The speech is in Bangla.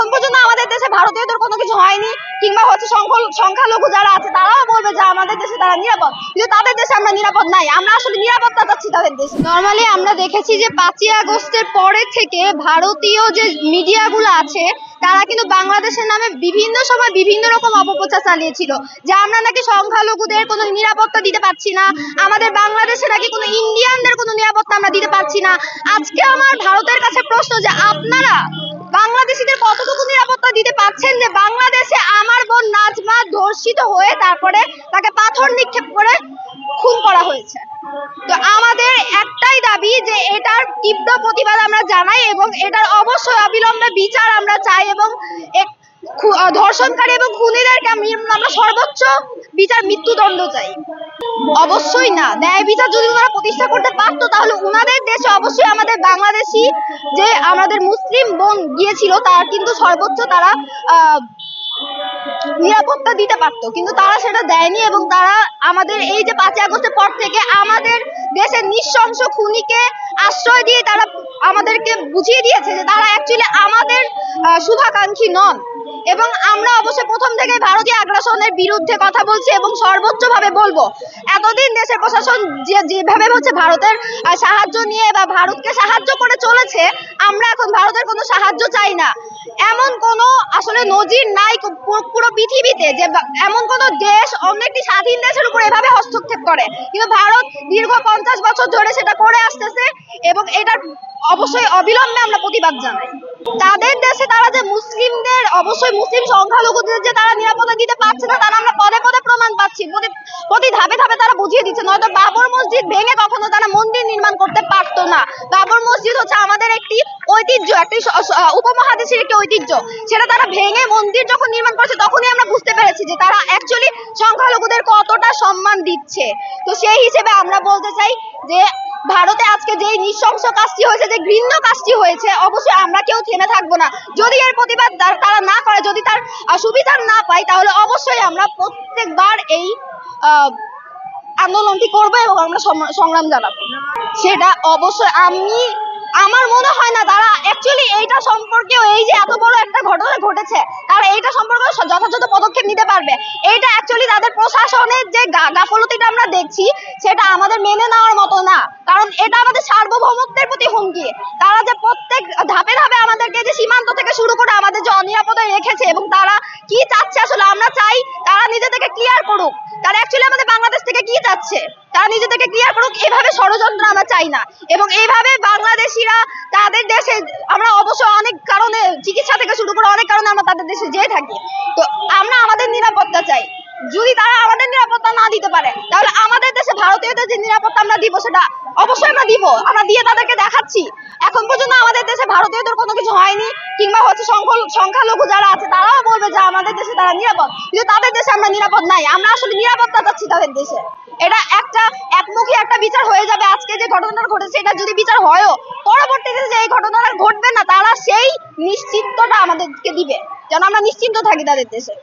এখন পর্যন্ত আমাদের দেশে ভারতীয়দের কোনো কিছু হয়নি, কিংবা হচ্ছে সংখ্যালঘু যারা আছে তারাও বলবে যে আমাদের দেশে তারা নিরাপদ, কিন্তু তাদের দেশে আমরা নিরাপদ নাই। আমরা আসলে নিরাপত্তা চাচ্ছি তাদের দেশে। নর্মালি আমরা দেখেছি যে 5ই আগস্টের পরে থেকে ভারতীয় যে মিডিয়াগুলো আছে তারা কিন্তু বাংলাদেশের নামে বিভিন্ন সময় বিভিন্ন রকম অপপ্রচার চালিয়েছিল, যে আমরা নাকি সংখ্যালঘুদের কোনো নিরাপত্তা দিতে পারছি না, আমাদের বাংলাদেশে নাকি কোনো ইন্ডিয়ানদের কোনো নিরাপত্তা আমরা দিতে পারছি না। আজকে আমার ভারতের কাছে প্রশ্ন যে আপনারা বাংলাদেশিদের কতটুকু নিরাপত্তা দিতে পারছেন, যে বাংলাদেশে আমার বোন নাজমা ধর্ষিত হয়ে তারপরে তাকে পাথর নিক্ষেপ করে খুন করা হয়েছে। তো আমাদের একটাই দাবি যে এটার তীব্র প্রতিবাদ আমরা জানাই এবং এটার অবশ্যই অবিলম্বে বিচার আমরা চাই, এবং ধর্ষণকারী এবং খুনিদেরকে আমরা সর্বোচ্চ বিচার, মৃত্যুদণ্ড চাই। অবশ্যই না, ন্যায় বিচার যদি ওনারা প্রতিষ্ঠা করতে পারতো তাহলে ওনাদের দেশে অবশ্যই আমাদের বাংলাদেশি যে আমাদের মুসলিম বোন গিয়েছিল তারা কিন্তু সর্বোচ্চ তারা নিরাপত্তা দিতে পারতো, কিন্তু তারা সেটা দেয়নি। এবং তারা আমাদের এই যে 5ই আগস্টের পর থেকে আমাদের দেশের নৃশংস খুনিকে আশ্রয় দিয়ে তারা আমাদেরকে বুঝিয়ে দিয়েছে যে তারা অ্যাকচুয়ালি আমাদের শুভাকাঙ্ক্ষী নন। এবং আমরা অবশ্যই প্রথম থেকে ভারতীয় আগ্রাসনের বিরুদ্ধে কথা বলছি এবং সর্বোচ্চ ভাবে বলবো। এতদিন দেশের প্রশাসন যেভাবে হচ্ছে ভারতের সাহায্য নিয়ে বা ভারতকে সাহায্য করে চলেছে, আমরা এখন ভারতের কোনো সাহায্য চাই না। এমন কোনো আসলে নজির নাই পুরো পৃথিবীতে যে এমন কোনো দেশ অন্য একটি স্বাধীন দেশের উপর এভাবে হস্তক্ষেপ করে, কিন্তু ভারত দীর্ঘ 50 বছর ধরে সেটা করে আসতেছে এবং এটার অবশ্যই অবিলম্বে আমরা প্রতিবাদ জানাই। তাদের দেশে তারা যে মুসলিমদের, অবশ্যই মুসলিম সংখ্যালঘুদের যে তারা নিরাপত্তা দিতে পারছে না তারা আমরা পদে পদে প্রমাণ পাচ্ছি, প্রতি ধাপে ধাপে তারা বুঝিয়ে দিচ্ছে। নয়তো বাবর মসজিদ ভেঙে কখনো তারা মন্দির নির্মাণ করতে পারতো না। বাবর মসজিদ হচ্ছে আমাদের একটি ঐতিহ্য, একটি উপমহাদেশের একটি ঐতিহ্য, সেটা তারা ভেঙে মন্দির যখন নির্মাণ করছে তখনই আমরা বুঝতে পেরেছি যে তারা অ্যাকচুয়ালি সংখ্যালঘুদের কতটা সম্মান দিচ্ছে। তো সেই হিসেবে আমরা বলতে চাই যে ভারতে আজকে যে নৃশংস কাজটি হয়েছে, যে ঘৃণ্য কাজটি হয়েছে, অবশ্যই আমরা কেউ থেমে থাকবো না। যদি এর প্রতিবাদ তারা না করে, যদি তার সুবিচার না পায়, তাহলে অবশ্যই আমরা প্রত্যেকবার এই আন্দোলনটি করবো এবং আমরা সংগ্রাম জানাবো। সেটা অবশ্যই আমার মনে হয় না তারা অ্যাকচুয়ালি এইটা সম্পর্কে, এই যে এত বড় একটা ঘটনা ঘটেছে, তারা এইটা সম্পর্কে যথাযথ পদক্ষেপ নিতে পারবে। এইটা অ্যাকচুয়ালি তাদের প্রশাসনের যে গাফলতিটা আমরা দেখছি সেটা আমাদের মেনে নেওয়ার মতো না, কারণ এটা আমাদের সার্বভৌমত্বের প্রতি হুমকি। তারা যে প্রত্যেক ধাপে ধাপে আমাদেরকে যে সীমান্ত থেকে শুরু করে আমাদের যে অনিরাপদে রেখেছে, এবং তারা কি চাচ্ছে আসলে আমরা চাই তারা নিজে থেকে ক্লিয়ার করুক। তারা অ্যাকচুয়ালি আমাদের বাংলাদেশ থেকে কি চাচ্ছে তারা নিজে থেকে ক্লিয়ার করুক। এভাবে ষড়যন্ত্র আমরা চাই না, এবং এইভাবে বাংলাদেশিরা তাদের দেশে, আমরা অবশ্যই অনেক কারণে, চিকিৎসা থেকে শুরু করে অনেক কারণে আমরা তাদের দেশে যেয়ে থাকি। তো আমরা আমাদের নিরাপত্তা চাই। যদি তারা আমাদের নিরাপত্তা না দিতে পারে তাহলে আমাদের দেশে ভারতীয়দের যে নিরাপত্তা আমরা দিব সেটা অবশ্যই আমরা দিব, আমরা দিয়ে তাদেরকে দেখাচ্ছি। এখন পর্যন্ত আমাদের দেশে ভারতীয়দের কোনো কিছু হয়নি, কিংবা হচ্ছে সংখ্যালঘু যারা আছে তারাও বলবে যে আমাদের দেশে তারা নিরাপদ, কিন্তু তাদের দেশে আমরা নিরাপদ নাই। আমরা আসলে নিরাপত্তা চাচ্ছি তাদের দেশে। এটা একটা একমুখী একটা বিচার হয়ে যাবে। আজকে যে ঘটনাটা ঘটেছে এটা যদি বিচার হয়ও, পরবর্তীতে যে এই ঘটনাটা ঘটবে না, তারা সেই নিশ্চিন্তটা আমাদেরকে দিবে যেন আমরা নিশ্চিন্ত থাকি তাদের দেশে।